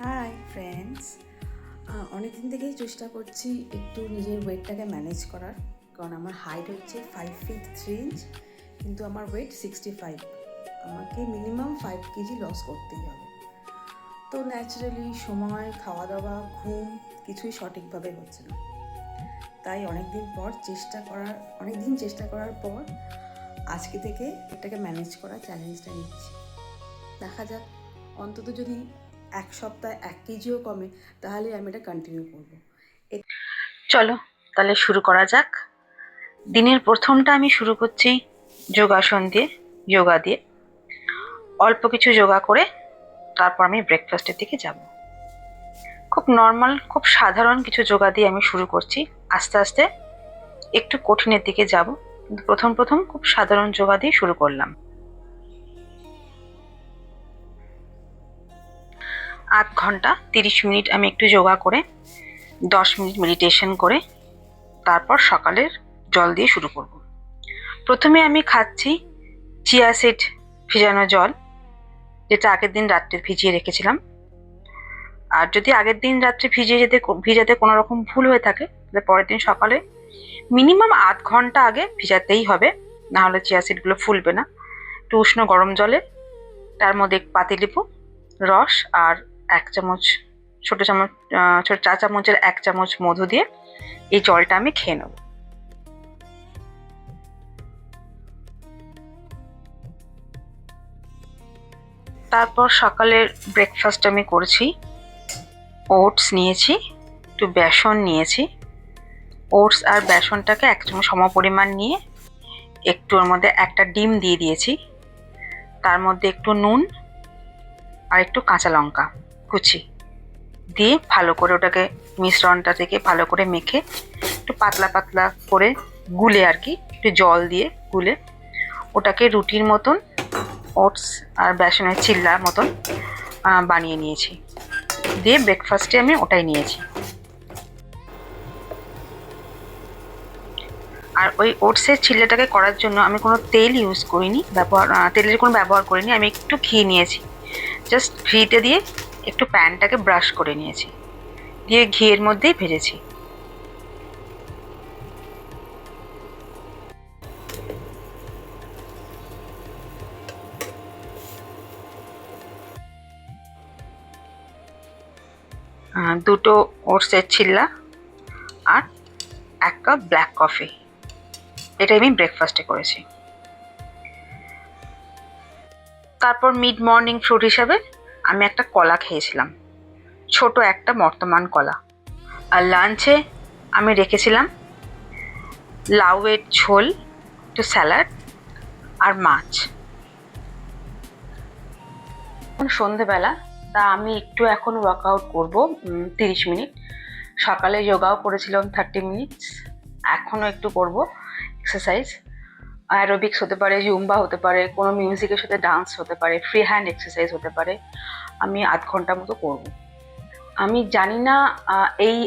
Hi friends, অনেক দিন থেকেই চেষ্টা করছি একটু নিজের ওয়েটটাকে ম্যানেজ করার। কারণ আমার হাইট হচ্ছে 5 feet 3 inch, কিন্তু আমার ওয়েট 65। আমাকে মিনিমাম 5 কেজি লস করতেই হবে। তো ন্যাচারালি সময়, খাওয়া দাওয়া, ঘুম কিছুই সঠিকভাবে হচ্ছে না। তাই অনেক দিন চেষ্টা করার পর আজকে থেকে এটাকে ম্যানেজ করার চ্যালেঞ্জটা নিচ্ছি। দেখা যাক, অন্তত যদি এক সপ্তাহে 1 কেজিও কমে তাহলে আমি এটা কন্টিনিউ করবো। চলো তাহলে শুরু করা যাক। দিনের প্রথমটা আমি শুরু করছি যোগাসন দিয়ে, যোগা দিয়ে। অল্প কিছু যোগা করে তারপর আমি ব্রেকফাস্টের দিকে যাব। খুব নর্মাল, খুব সাধারণ কিছু যোগা দিয়ে আমি শুরু করছি। আস্তে আস্তে একটু কঠিনের দিকে যাব, কিন্তু প্রথম প্রথম খুব সাধারণ যোগা দিয়ে শুরু করলাম। 8 ঘন্টা 30 মিনিট আমি একটু যোগা করে 10 মিনিট মেডিটেশন করে তারপর সকালের জল দিয়ে শুরু করব। প্রথমে আমি খাচ্ছি চিয়া সিড ভিজানো জল, যেটা আগের দিন রাত্রে ভিজিয়ে রেখেছিলাম। আর যদি আগের দিন রাত্রে ভিজাতে কোনো রকম ভুল হয়ে থাকে, তাহলে পরের দিন সকালে মিনিমাম 8 ঘন্টা আগে ভিজাতেই হবে, না হলে চিয়া সিডগুলো ফুলবে না। একটু উষ্ণ গরম জলে তার মধ্যে পাতিলেবু রস আর ছোট চা চামচের 1 চামচ মধু দিয়ে এই জলটা আমি খেয়ে নেব। তারপর সকালের ব্রেকফাস্ট আমি করছি। ওটস নিয়েছি, একটু বেসন নিয়েছি। ওটস আর বেসনটাকে 1 চামচ সমপরিমাণ নিয়ে একটু ওর মধ্যে একটা ডিম দিয়ে দিয়েছি। তার মধ্যে একটু নুন আর একটু কাঁচা লঙ্কা কুচি দিয়ে ভালো করে ওটাকে মিশ্রণটা থেকে ভালো করে মেখে একটু পাতলা পাতলা করে গুলে আর কি, একটু জল দিয়ে গুলে ওটাকে রুটির মতন, ওটস আর বেসনের চিল্লার মতন বানিয়ে নিয়েছি। দিয়ে ব্রেকফাস্টে আমি ওটাই নিয়েছি। আর ওই ওটসের চিল্লাটাকে করার জন্য আমি কোনো তেল ইউজ করিনি, তেলের কোনো ব্যবহার করিনি। আমি একটু ঘি নিয়েছি, জাস্ট ঘিটা দিয়ে একটু প্যানটাকে ব্রাশ করে নিয়েছি, দিয়ে ঘিয়ের মধ্যেই ভেজেছি। দুটো ওটসের চিল্লা আর 1 কাপ ব্ল্যাক কফি, এটা আমি ব্রেকফাস্টে করেছি। তারপর মিড মর্নিং ফ্রুট হিসাবে আমি একটা কলা খেয়েছিলাম, ছোট একটা মর্তমান কলা। আর লাঞ্চে আমি রেখেছিলাম লাউয়ের ঝোল, একটু স্যালাড আর মাছ। এখন সন্ধেবেলা, তা আমি একটু এখন ওয়ার্কআউট করব 30 মিনিট। সকালে যোগাও করেছিলাম 30 মিনিটস, এখনও একটু করব এক্সারসাইজ। অ্যারোবিক্স হতে পারে, জুম্বা হতে পারে, কোনো মিউজিকের সাথে ডান্স হতে পারে, ফ্রি হ্যান্ড এক্সারসাইজ হতে পারে। আমি 8 ঘন্টা মতো করব। আমি জানি না, এই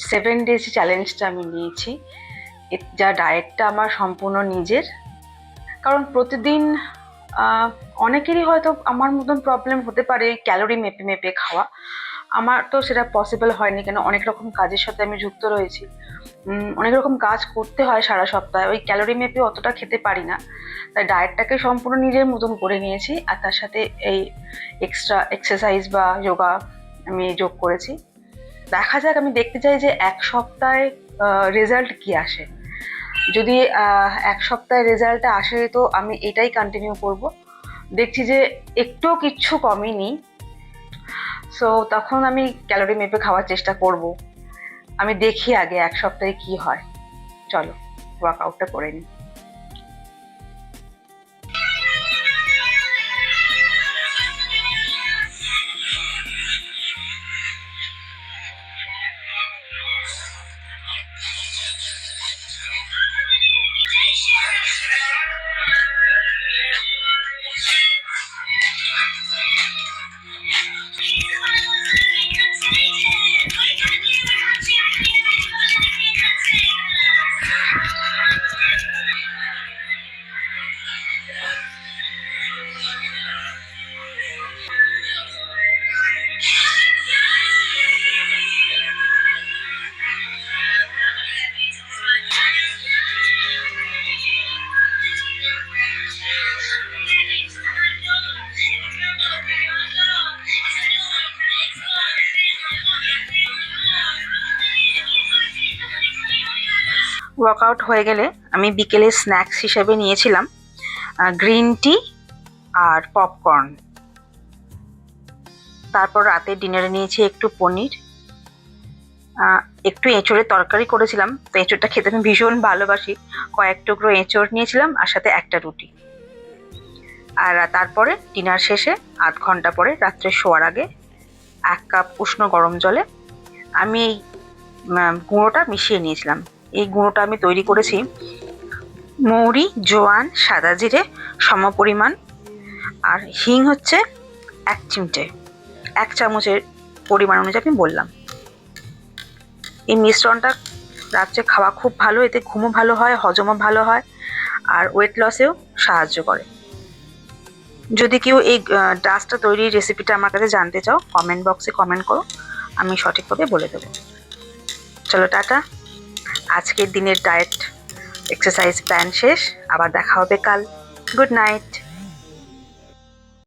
7 days চ্যালেঞ্জটা আমি নিয়েছি, যা ডায়েটটা আমার সম্পূর্ণ নিজের। কারণ প্রতিদিন অনেকেরই হয়তো আমার মতন প্রবলেম হতে পারে ক্যালোরি মেপে মেপে খাওয়া। আমার তো সেটা পসিবল হয়নি, কেন অনেক রকম কাজের সাথে আমি যুক্ত রয়েছি। অনেক রকম কাজ করতে হয় সারা সপ্তাহে, ওই ক্যালোরি মেপে অতটা খেতে পারি না। তাই ডায়েটটাকে সম্পূর্ণ নিজের মতন করে নিয়েছি, আর তার সাথে এই এক্সট্রা এক্সারসাইজ বা যোগা আমি যোগ করেছি। দেখা যাক, আমি দেখতে চাই যে 1 সপ্তাহে রেজাল্ট কি আসে। যদি 1 সপ্তাহে রেজাল্টটা আসে তো আমি এটাই কন্টিনিউ করব। দেখছি যে একটুও কিচ্ছু কমেনি, সো তখন আমি ক্যালোরি মেপে খাওয়ার চেষ্টা করব। আমি দেখি আগে 1 সপ্তাহে কি হয়। চলো ওয়ার্কআউটটা করে নিই। ওয়ার্কআউট হয়ে গেলে আমি বিকেলে স্ন্যাক্স হিসেবে নিয়েছিলাম গ্রিন টি আর পপকর্ন। তারপর রাতের ডিনারে নিয়েছি একটু পনির, একটু এঁচোড়ের তরকারি করেছিলাম, তো এঁচোড়টা খেতে আমি ভীষণ ভালোবাসি। কয়েক টুকরো এঁচোড় নিয়েছিলাম আর সাথে একটা রুটি। আর তারপরে ডিনার শেষে আধ ঘন্টা পরে রাত্রে শোয়ার আগে 1 কাপ উষ্ণ গরম জলে আমি এই গুঁড়োটা মিশিয়ে নিয়েছিলাম। এই গুঁড়োটা আমি তৈরি করেছি মৌরি, জোয়ান, সাদা জিরে সমপরিমাণ, আর হিং হচ্ছে 1 চিমটে, 1 চামচের পরিমাণ অনুযায়ী আমি বললাম। এই মিশ্রণটা রাত্রে খাওয়া খুব ভালো, এতে ঘুমও ভালো হয়, হজমও ভালো হয়, আর ওয়েট লসেও সাহায্য করে। যদি কেউ এই ডাস্টটা তৈরির রেসিপিটা আমার কাছে জানতে চাও, কমেন্ট বক্সে কমেন্ট করো, আমি সঠিকভাবে বলে দেবো। চলো টাটা, আজকের দিনের ডায়েট এক্সারসাইজ প্ল্যান শেষ, আবার দেখা হবে কাল। Good night.